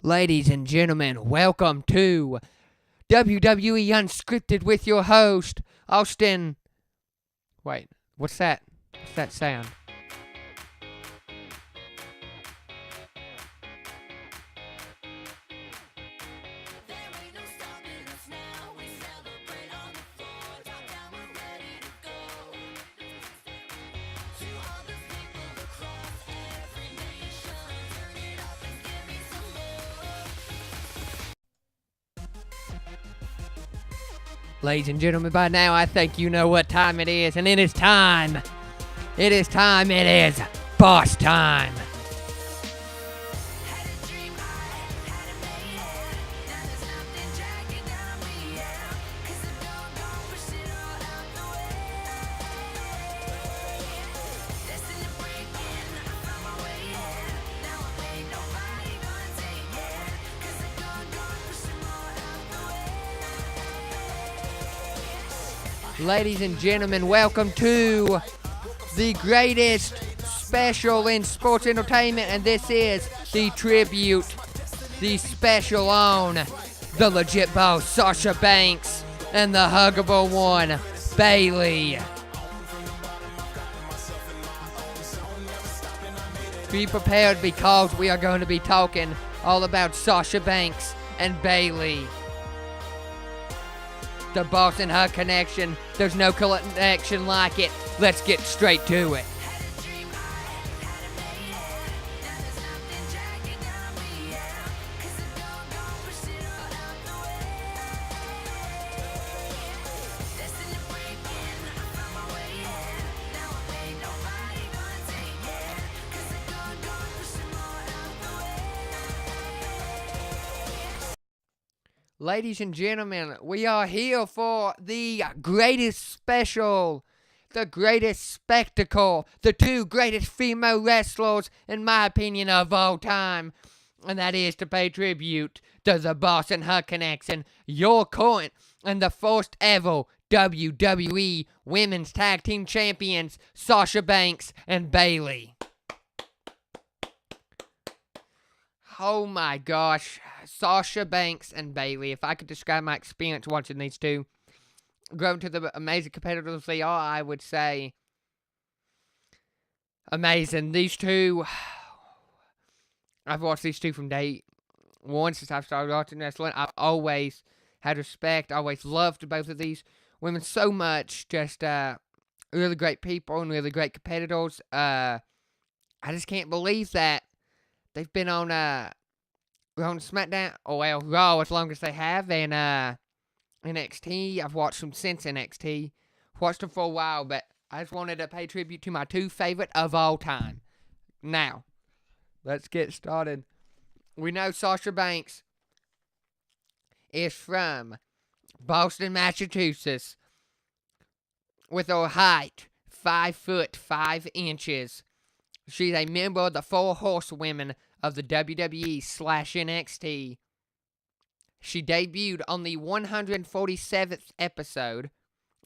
Ladies and gentlemen, welcome to WWE Unscripted with your host, Austin. Wait, what's that? What's that sound? Ladies and gentlemen, by now I think you know what time it is, and it is time. It is boss time. Ladies and gentlemen, welcome to the greatest special in sports entertainment, and this is the tribute, the special on the legit boss, Sasha Banks, and the huggable one, Bayley. Be prepared because we are going to be talking all about Sasha Banks and Bayley. The boss and her connection. There's no connection like it. Let's get straight to it. Ladies and gentlemen, we are here for the greatest special, the greatest spectacle, the two greatest female wrestlers, in my opinion, of all time. And that is to pay tribute to the boss and her connection, your current and the first ever WWE Women's Tag Team Champions, Sasha Banks and Bayley. Oh my gosh, Sasha Banks and Bayley. If I could describe my experience watching these two grow to the amazing competitors they are, I would say amazing. These two, I've watched these two from day one since I've started watching wrestling. I've always had respect, always loved both of these women so much. Just really great people and really great competitors. I just can't believe that they've been on SmackDown, Raw as long as they have, and NXT. I've watched them since NXT. Watched them for a while, but I just wanted to pay tribute to my two favorite of all time. Now, let's get started. We know Sasha Banks is from Boston, Massachusetts, with her height 5'5". She's a member of the Four Horsewomen of the WWE/NXT. She debuted on the 147th episode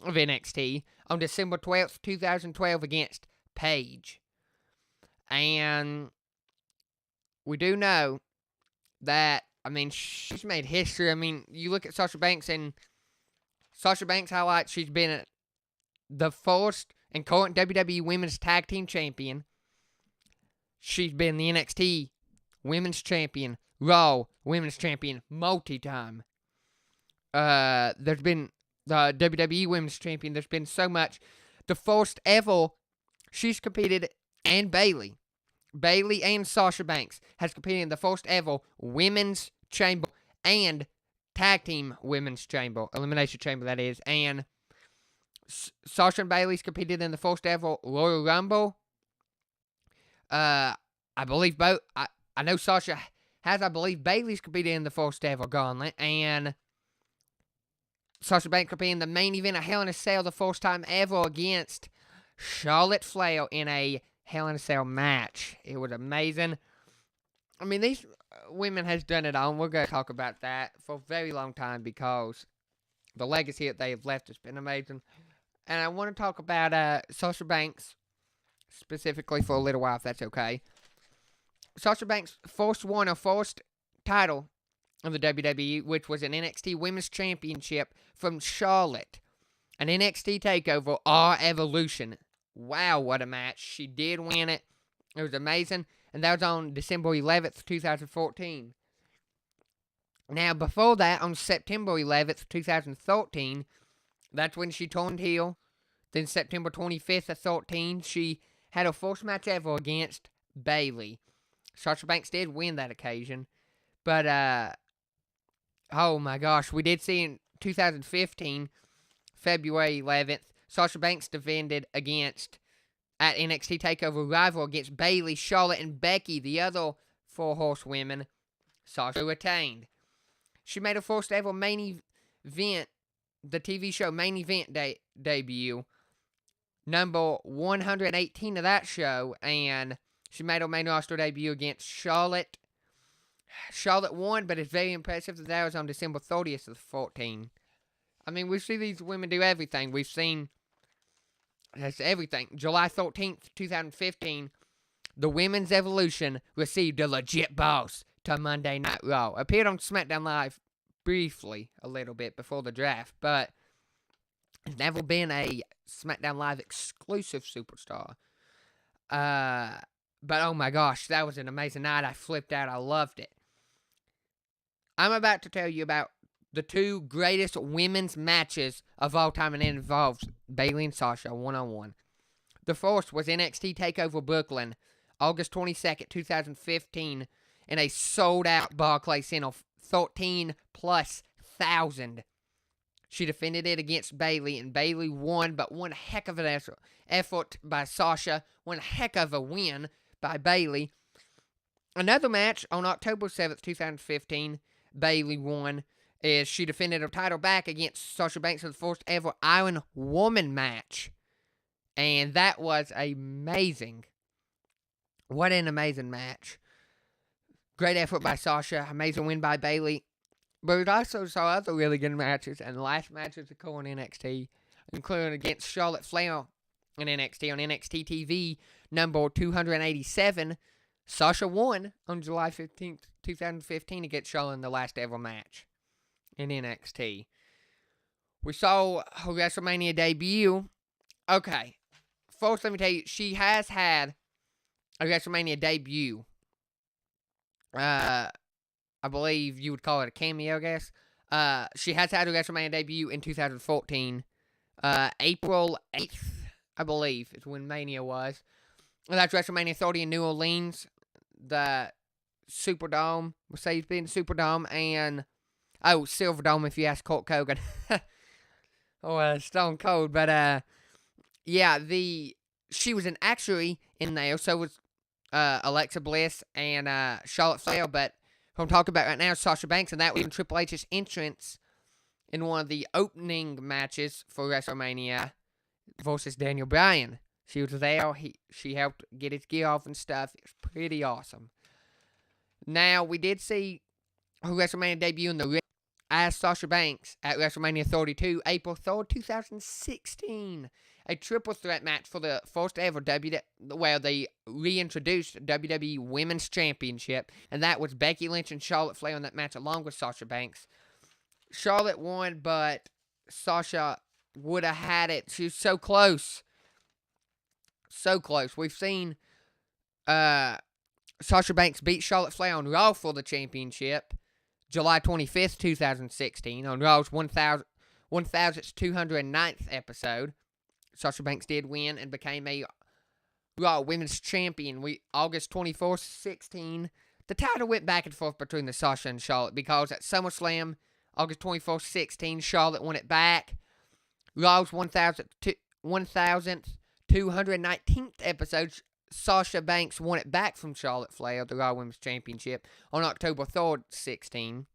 of NXT on December 12th, 2012 against Paige. And we do know that, she's made history. You look at Sasha Banks, and Sasha Banks highlights she's been the first and current WWE Women's Tag Team Champion. She's been the NXT Women's Champion, Raw Women's Champion, multi-time. There's been the WWE Women's Champion. There's been so much. The first ever she's competed, and Bayley and Sasha Banks has competed in the first ever Women's Chamber and Tag Team Women's Chamber, Elimination Chamber that is. And Sasha and Bayley's competed in the first ever Royal Rumble. I believe both. I know Sasha has. I believe Bayley's competed in the first ever Gauntlet, and Sasha Banks competed in the main event of Hell in a Cell the first time ever against Charlotte Flair in a Hell in a Cell match. It was amazing. These women has done it all. We're going to talk about that for a very long time because the legacy that they have left has been amazing. And I want to talk about Sasha Banks specifically for a little while, if that's okay. Sasha Banks first won her first title of the WWE, which was an NXT Women's Championship from Charlotte. An NXT TakeOver or Evolution. Wow, what a match. She did win it. It was amazing. And that was on December 11th, 2014. Now, before that, on September 11th, 2013, that's when she turned heel. Then September 25th of 13, she had her first match ever against Bayley. Sasha Banks did win that occasion. But, oh my gosh, we did see in 2015, February 11th, Sasha Banks defended at NXT TakeOver Rival against Bayley, Charlotte, and Becky, the other 4 horsewomen. Sasha retained. She made her first ever main event, the TV show main event debut, number 118 of that show, and she made her main roster debut against Charlotte. Charlotte won, but it's very impressive that was on December 30th of 14. I mean, we see these women do everything. We've seen that's everything. July 13th, 2015, the Women's Evolution received a legit boss to Monday Night Raw. Appeared on SmackDown Live briefly, a little bit before the draft, but has never been a SmackDown Live exclusive superstar. But oh my gosh, that was an amazing night. I flipped out. I loved it. I'm about to tell you about the 2 greatest women's matches of all time, and it involves Bayley and Sasha one-on-one. The first was NXT TakeOver Brooklyn, August 22nd, 2015, in a sold-out Barclays Center, 13,000+. She defended it against Bayley, and Bayley won, but one heck of an effort by Sasha, one heck of a win by Bayley. Another match on October 7th, 2015, Bayley won, is she defended her title back against Sasha Banks in the first ever Iron Woman match. And that was amazing. What an amazing match. Great effort by Sasha. Amazing win by Bayley. But we also saw other really good matches. And the last matches occur on NXT, including against Charlotte Flair in NXT on NXT TV, number 287. Sasha won on July 15th, 2015 against Charlotte in the last ever match in NXT. We saw her WrestleMania debut. Okay, first let me tell you, she has had a WrestleMania debut. I believe you would call it a cameo, I guess. She has had a WrestleMania debut in 2014. April 8th, I believe, is when Mania was. That's WrestleMania 30 in New Orleans. The Superdome, Mercedes-Benz Superdome, and Silverdome if you ask Hulk Hogan. Or Stone Cold. But, yeah, she was actually in there, so was Alexa Bliss and Charlotte Flair, but who I'm talking about right now is Sasha Banks, and that was in Triple H's entrance in one of the opening matches for WrestleMania versus Daniel Bryan. She was there. She helped get his gear off and stuff. It was pretty awesome. Now, we did see her WrestleMania debut in the ring as Sasha Banks at WrestleMania 32, April 3rd, 2016. A triple threat match for the first ever where they reintroduced WWE Women's Championship, and that was Becky Lynch and Charlotte Flair in that match along with Sasha Banks. Charlotte won, but Sasha would have had it. She was so close. So close. We've seen Sasha Banks beat Charlotte Flair on Raw for the championship July 25th, 2016, on Raw's 1,209th episode. Sasha Banks did win and became a Raw Women's Champion. August 24th, 16. The title went back and forth between the Sasha and Charlotte because at SummerSlam, August 24th, 16, Charlotte won it back. Raw's 1,219th episode, Sasha Banks won it back from Charlotte Flair, the Raw Women's Championship, on October 3rd, 16.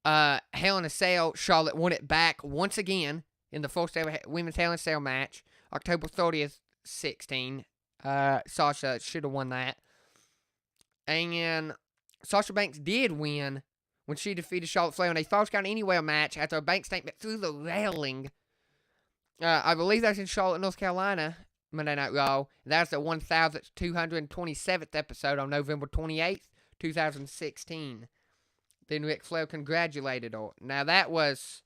Hell in a Cell, Charlotte won it back once again in the first ever Women's Hell in a Cell match, October 30th, 16. Sasha should have won that. And Sasha Banks did win when she defeated Charlotte Flair in a Falls Count Anywhere match after a Banks statement through the railing. I believe that's in Charlotte, North Carolina, Monday Night Raw. That's the 1,227th episode on November 28th, 2016. Then Ric Flair congratulated her. Now, that was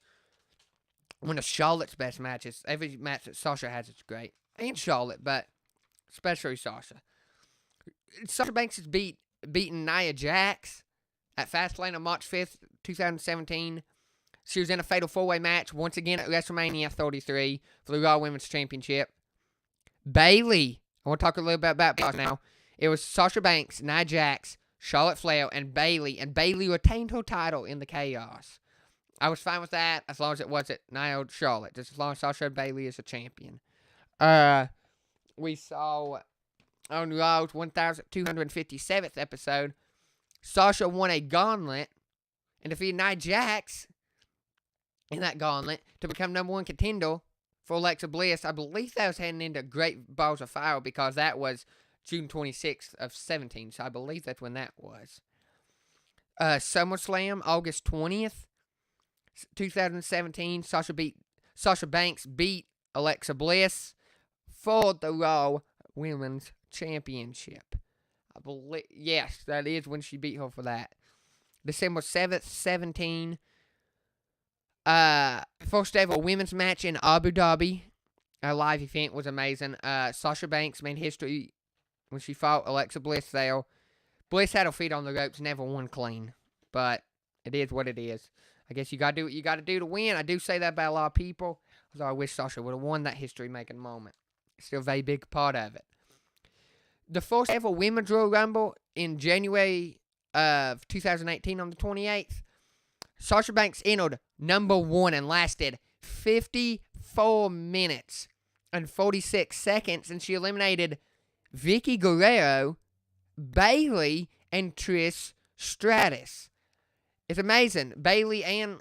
one of Charlotte's best matches. Every match that Sasha has is great. And Charlotte, but especially Sasha. Sasha Banks has beaten Nia Jax at Fastlane on March 5th, 2017. She was in a Fatal 4-Way match once again at WrestleMania 33 for the Raw Women's Championship. Bayley. I want to talk a little bit about Bayley now. It was Sasha Banks, Nia Jax, Charlotte Flair, and Bayley retained her title in the Chaos. I was fine with that as long as it wasn't Nia or Charlotte, just as long as Sasha and Bayley is a champion. We saw on Raw's 1257th episode, Sasha won a gauntlet and defeated Nia Jax in that gauntlet to become number one contender for Alexa Bliss. I believe that was heading into Great Balls of Fire because that was June 26th of 17, so I believe that's when that was. SummerSlam, August 20th, 2017, Sasha Banks beat Alexa Bliss for the Raw Women's Championship. I believe, yes, that is when she beat her for that. December 7th, 17, first ever women's match in Abu Dhabi. A live event was amazing. Sasha Banks made history when she fought Alexa Bliss there. Bliss had her feet on the ropes, never won clean. But it is what it is. I guess you got to do what you got to do to win. I do say that about a lot of people. Although I wish Sasha would have won that history-making moment. It's still a very big part of it. The first ever Women's Royal Rumble in January of 2018 on the 28th. Sasha Banks entered number one and lasted 54 minutes and 46 seconds. And she eliminated Vicky Guerrero, Bayley, and Trish Stratus. It's amazing. Bayley and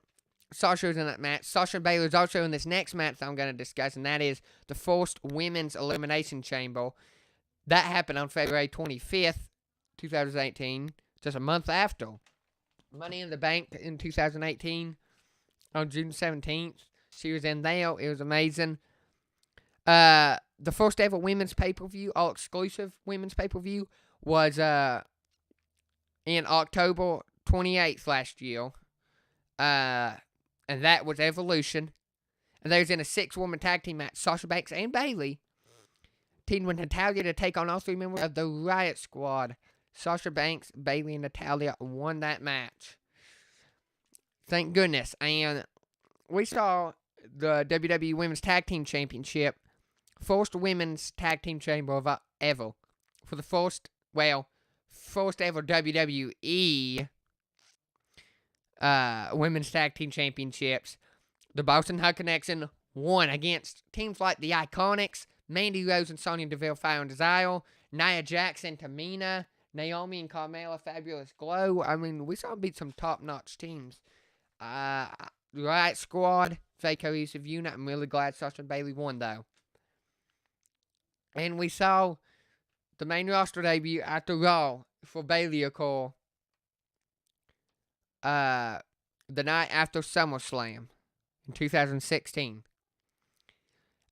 Sasha was in that match. Sasha and Bayley was also in this next match that I'm going to discuss, and that is the first Women's Elimination Chamber. That happened on February 25th, 2018, just a month after Money in the Bank in 2018 on June 17th. She was in there. It was amazing. The first ever women's pay-per-view, all-exclusive women's pay-per-view, was in October 28th last year. And that was Evolution. And they was in a 6-woman tag team match. Sasha Banks and Bayley teamed with Natalya to take on all 3 members of the Riot Squad. Sasha Banks, Bayley, and Natalya won that match. Thank goodness. And we saw the WWE Women's Tag Team Championship. First women's tag team chamber ever. For the first ever WWE Women's Tag Team Championships. The Boston Hug Connection won against teams like the Iconics, Mandy Rose and Sonya Deville, Fire and Desire, Nia Jax and Tamina, Naomi and Carmella, Fabulous Glow. I mean, we saw them beat some top-notch teams. Riot Squad, very cohesive unit. I'm really glad Sasha and Bayley won, though. And we saw the main roster debut at the Raw for Bayley occur the night after SummerSlam in 2016.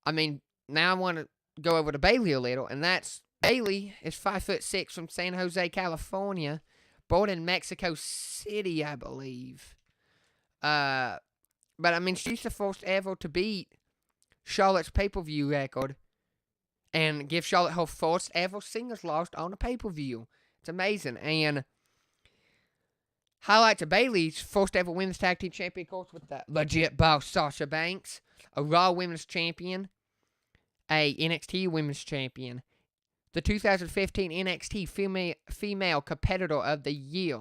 I mean, now I want to go over to Bayley a little, and that's Bayley is 5'6" from San Jose, California, born in Mexico City, I believe. But I mean, she's the first ever to beat Charlotte's pay-per-view record and give Charlotte her first ever singles loss on a pay-per-view. It's amazing. And highlights of Bayley's first ever women's tag team champion, of course, with the legit boss Sasha Banks, a Raw women's champion, a NXT women's champion, the 2015 NXT female competitor of the year.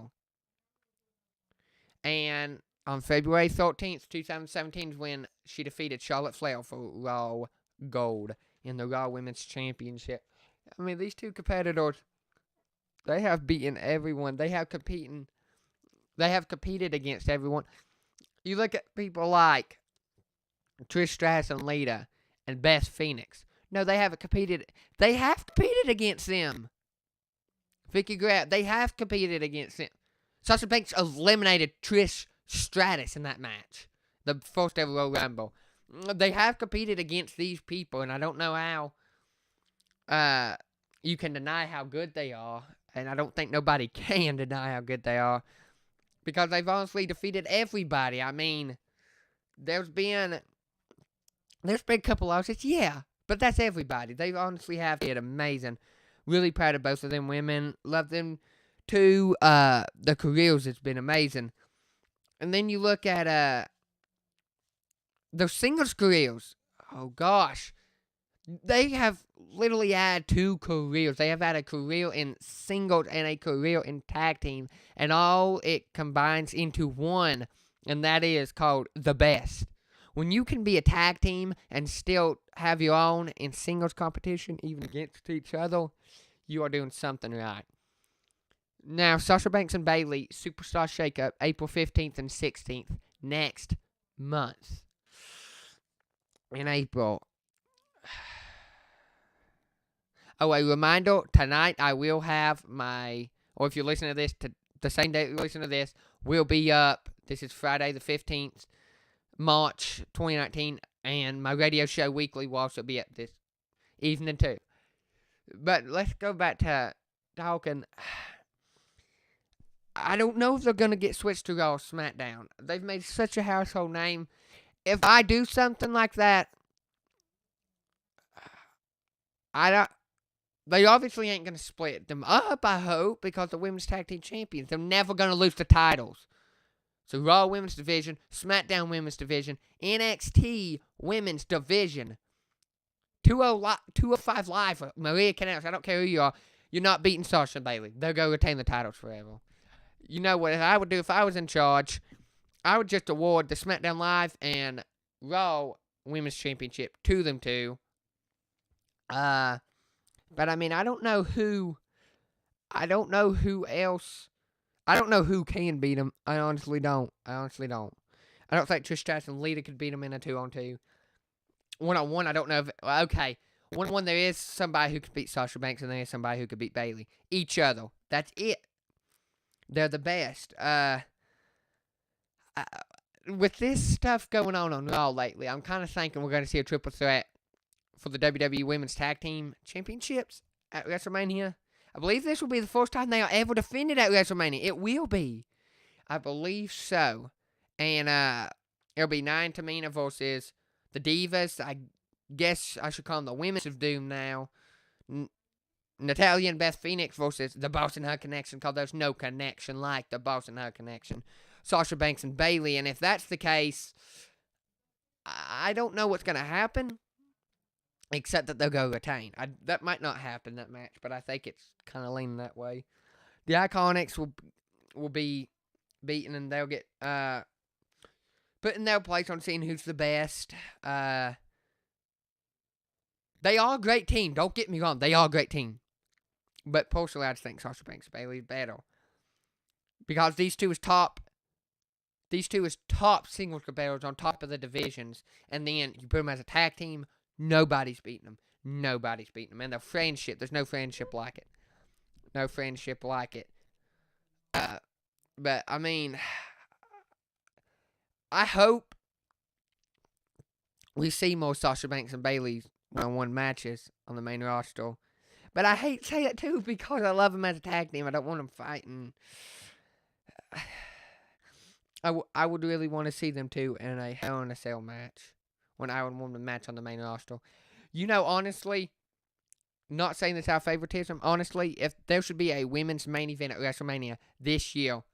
And on February 13th, 2017 is when she defeated Charlotte Flair for Raw Gold in the Raw Women's Championship. I mean, these two competitors, they have beaten everyone. They have competed against everyone. You look at people like Trish Stratus and Lita and Beth Phoenix. No, they haven't competed. They have competed against them. Vicky Guerrero, they have competed against them. Sasha Banks eliminated Trish Stratus in that match. The first ever Royal Rumble. They have competed against these people, and I don't know how you can deny how good they are. And I don't think nobody can deny how good they are. Because they've honestly defeated everybody. I mean, there's been a couple losses, yeah. But that's everybody. They honestly have did amazing. Really proud of both of them women. Love them too. The careers has been amazing. And then you look at their singles careers. Oh gosh. They have literally had 2 careers. They have had a career in singles and a career in tag team. And all it combines into one. And that is called the best. When you can be a tag team and still have your own in singles competition, even against each other, you are doing something right. Now, Sasha Banks and Bayley, Superstar Shakeup, April 15th and 16th, next month. In April. Oh, a reminder, tonight I will have or if you're listening to this, the same day you listen to this, will be up. This is Friday the 15th, March 2019, and my radio show weekly will also be up this evening too. But let's go back to talking. I don't know if they're going to get switched to Raw or SmackDown. They've made such a household name. If I do something like that, they obviously ain't going to split them up, I hope, because the women's tag team champions. They're never going to lose the titles. So Raw women's division, SmackDown women's division, NXT women's division. 205 Live, Maria Canales, I don't care who you are, you're not beating Sasha and Bayley. They'll go retain the titles forever. You know what I would do if I was in charge? I would just award the SmackDown Live and Raw women's championship to them two. But I mean, I don't know who else. I don't know who can beat them. I honestly don't. I don't think Trish Stratus and Lita could beat them in a 2-on-2. 1-on-1, I don't know if... Okay. 1-on-1, there is somebody who could beat Sasha Banks, and there is somebody who could beat Bayley. Each other. That's it. They're the best. With this stuff going on Raw lately, I'm kind of thinking we're going to see a triple threat for the WWE Women's Tag Team Championships at WrestleMania. I believe this will be the first time they are ever defended at WrestleMania. It will be. I believe so. And it'll be Nia and Tamina versus the Divas. I guess I should call them the Women's of Doom now. Natalya and Beth Phoenix versus the Boss and Her Connection, because there's no connection like the Boss and Her Connection. Sasha Banks and Bayley. And if that's the case, I don't know what's going to happen. Except that they'll go retain. That might not happen, that match, but I think it's kind of leaning that way. The Iconics will be beaten, and they'll get put in their place on seeing who's the best. They are a great team. Don't get me wrong. They are a great team. But personally, I just think Sasha Banks and Bayley is better. Because these two is top singles competitors on top of the divisions. And then you put them as a tag team. Nobody's beating them. And their friendship, there's no friendship like it. But, I mean, I hope we see more Sasha Banks and Bayley one-on-one matches on the main roster. But I hate to say that, too, because I love them as a tag team. I don't want them fighting. I would really want to see them, too, in a Hell in a Cell match. When I would want to match on the main roster. You know, honestly, not saying this out of favoritism, honestly, if there should be a women's main event at WrestleMania this year,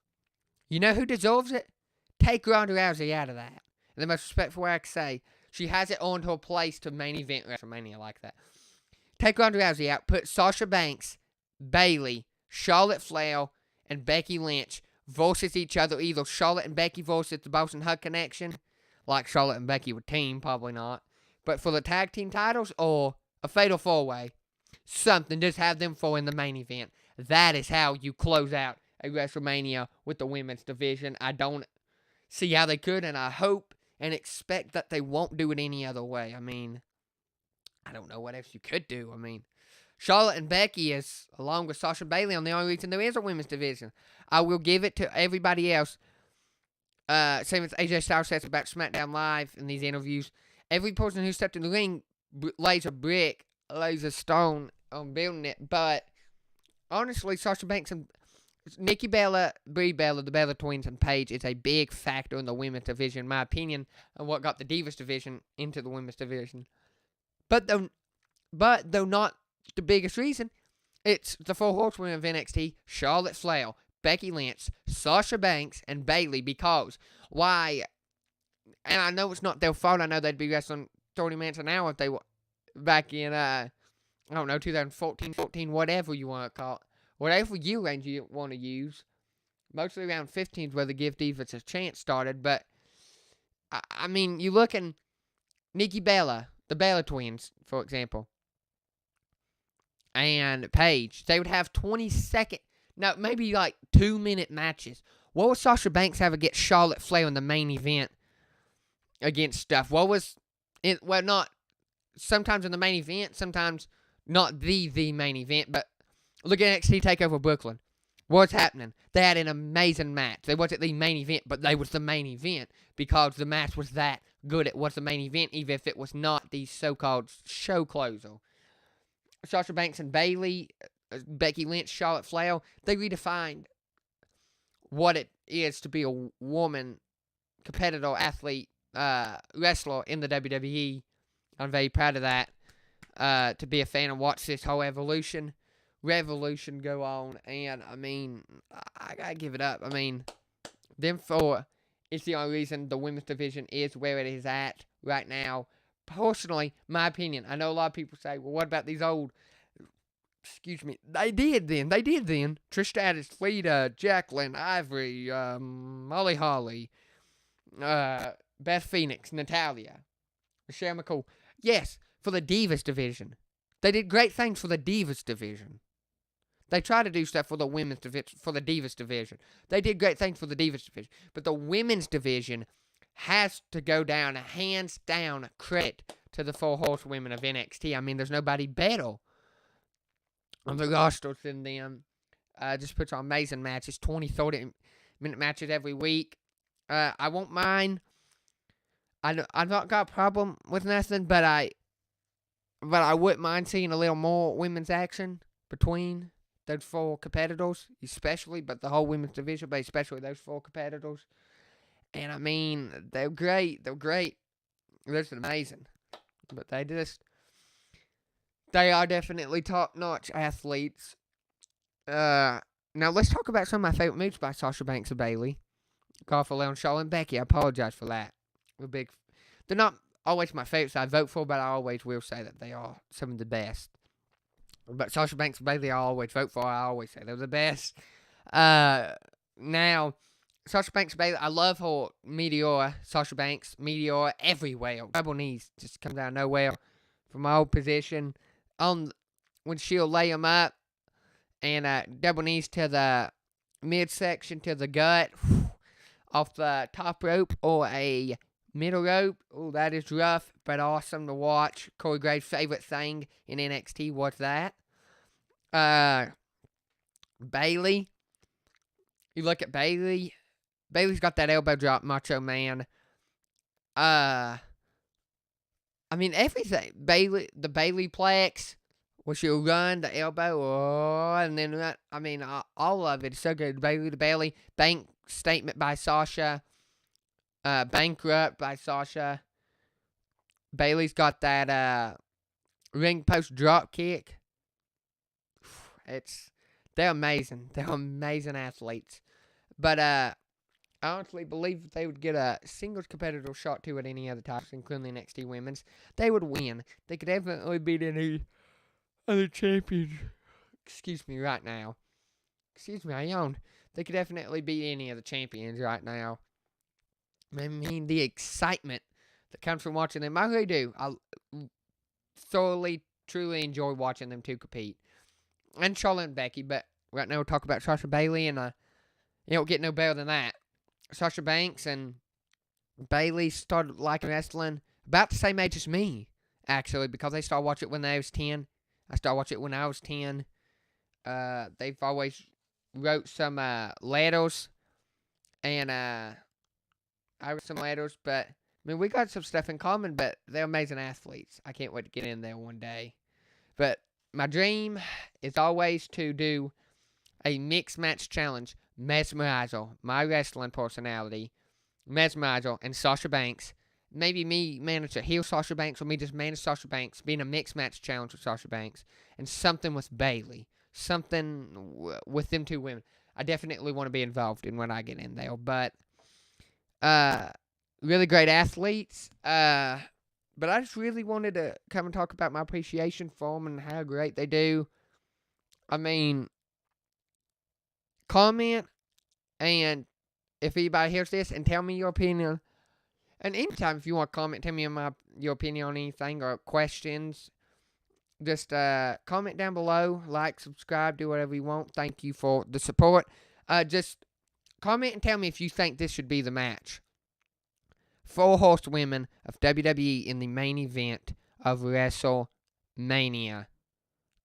you know who deserves it? Take Ronda Rousey out of that. In the most respectful way I can say, she has it on her place to main event WrestleMania like that. Take Ronda Rousey out, put Sasha Banks, Bayley, Charlotte Flair, and Becky Lynch versus each other, either Charlotte and Becky versus the Boss and Her Connection, like Charlotte and Becky would team, probably not. But for the tag team titles or a fatal four-way, something, just have them four in the main event. That is how you close out a WrestleMania with the women's division. I don't see how they could, and I hope and expect that they won't do it any other way. I mean, I don't know what else you could do. I mean, Charlotte and Becky is, along with Sasha and Bayley, on the only reason there is a women's division. I will give it to everybody else. Same as AJ Styles says about SmackDown Live in these interviews. Every person who stepped in the ring lays a brick, lays a stone on building it. But honestly, Sasha Banks and Nikki Bella, Brie Bella, the Bella Twins, and Paige is a big factor in the women's division, in my opinion, and what got the Divas division into the women's division. But though not the biggest reason, it's the four horsewomen of NXT: Charlotte Flair, Becky Lynch, Sasha Banks, and Bayley. Because why? And I know it's not their fault. I know they'd be wrestling 30 minutes an hour if they were back in I don't know, 2014, 14, whatever you want to call it. Whatever year range you want to use. Mostly around 15 is where the Give Divas a Chance started. But, I mean, you look at Nikki Bella, the Bella Twins, for example, and Paige. They would have 20-second, no, maybe like 2-minute matches. What would Sasha Banks have against Charlotte Flair in the main event against stuff? What was it? Well, not sometimes in the main event, sometimes not the main event, but look at NXT TakeOver Brooklyn. What's happening? They had an amazing match. They wasn't the main event, but they was the main event because the match was that good. It was the main event, even if it was not the so-called show closer. Sasha Banks and Bayley, Becky Lynch, Charlotte Flair, they redefined what it is to be a woman competitor, athlete, wrestler in the WWE. I'm very proud of that. To be a fan and watch this whole revolution go on. And, I mean, I gotta give it up. I mean, them four is the only reason the women's division is where it is at right now. Personally, my opinion, I know a lot of people say, well, what about these old, they did then. Trish Stratus, Lita, Jacqueline, Ivory, Molly Holly, Beth Phoenix, Natalya, Michelle McCool. Yes, for the Divas division. They did great things for the Divas division. They try to do stuff for the women's division, for the Divas division. They did great things for the Divas division. But the women's division has to go down, hands down, credit to the four horsewomen of NXT. I mean, there's nobody better on the roster than them. Just puts on amazing matches, 20, 30-minute matches every week. I won't mind. I've not got a problem with nothing, but I wouldn't mind seeing a little more women's action between those four competitors, especially, but the whole women's division, but especially those four competitors. And, I mean, they're great. They're just amazing. But they are definitely top-notch athletes. Now, let's talk about some of my favorite moves by Sasha Banks and Bayley. Garfield, Leon, Charlotte, and Becky. I apologize for that. They're not always my favorites I vote for, but I always will say that they are some of the best. But Sasha Banks and Bayley I always vote for. I always say they're the best. Now, Sasha Banks and Bayley, I love her Meteor. Sasha Banks, Meteor, everywhere. Double knees just comes out of nowhere from my old position. When she'll lay them up, and double knees to the midsection, to the gut, off the top rope or a middle rope. Oh, that is rough, but awesome to watch. Corey Graves' favorite thing in NXT was that. Bayley. You look at Bayley. Bayley's got that elbow drop, Macho Man. I mean, everything. The Bayley Plex, where she'll run the elbow, and then, I mean, all of it is so good. Bayley to Bayley. Bank statement by Sasha. Bankrupt by Sasha. Bayley's got that ring post drop kick. They're amazing. They're amazing athletes. But I honestly believe if they would get a singles competitor shot to at any other titles, including the NXT women's, they would win. They could definitely beat any other champions. Excuse me, right now. Excuse me, I yawned. They could definitely beat any of the champions right now. I mean, the excitement that comes from watching them, I really do. I thoroughly, truly enjoy watching them two compete. And Charlotte and Becky, but right now we're talking about Sasha Bayley, and you don't get no better than that. Sasha Banks and Bayley started liking wrestling about the same age as me, actually, because they started watching it when I was 10. I started watching it when I was 10. They've always wrote some letters, and I wrote some letters, but, I mean, we got some stuff in common, but they're amazing athletes. I can't wait to get in there one day. But my dream is always to do a mixed match challenge. Mesmerizer, my wrestling personality, Mesmerizer, and Sasha Banks. Maybe me manage to heal Sasha Banks, or me just manage Sasha Banks, being a mixed match challenge with Sasha Banks, and something with Bayley. Something with them two women. I definitely want to be involved in when I get in there. But really great athletes. But I just really wanted to come and talk about my appreciation for them and how great they do. I mean, comment, and if anybody hears this, and tell me your opinion. And anytime if you want to comment, tell me your opinion on anything or questions, just comment down below, like, subscribe, do whatever you want. Thank you for the support. Just comment and tell me if you think this should be the match. 4 horsewomen of WWE in the main event of WrestleMania.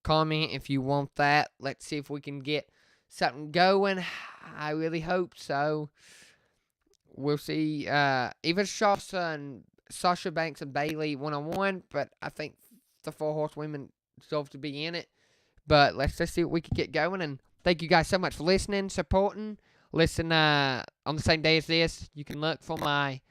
Comment if you want that. Let's see if we can get something going. I really hope so. We'll see. Even Sasha Banks and Bayley one-on-one, but I think the 4 horsewomen deserve to be in it. But let's just see what we can get going. And thank you guys so much for listening, supporting. Listen on the same day as this. You can look for my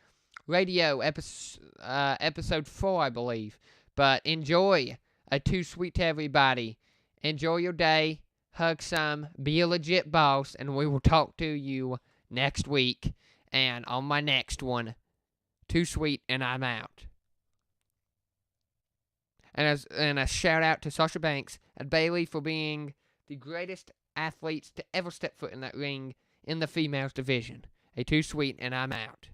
radio episode 4, I believe. But enjoy. Too sweet to everybody. Enjoy your day. Hug some. Be a legit boss. And we will talk to you next week. And on my next one. Too sweet, and I'm out. And a shout out to Sasha Banks and Bayley for being the greatest athletes to ever step foot in that ring in the females division. Too sweet, and I'm out.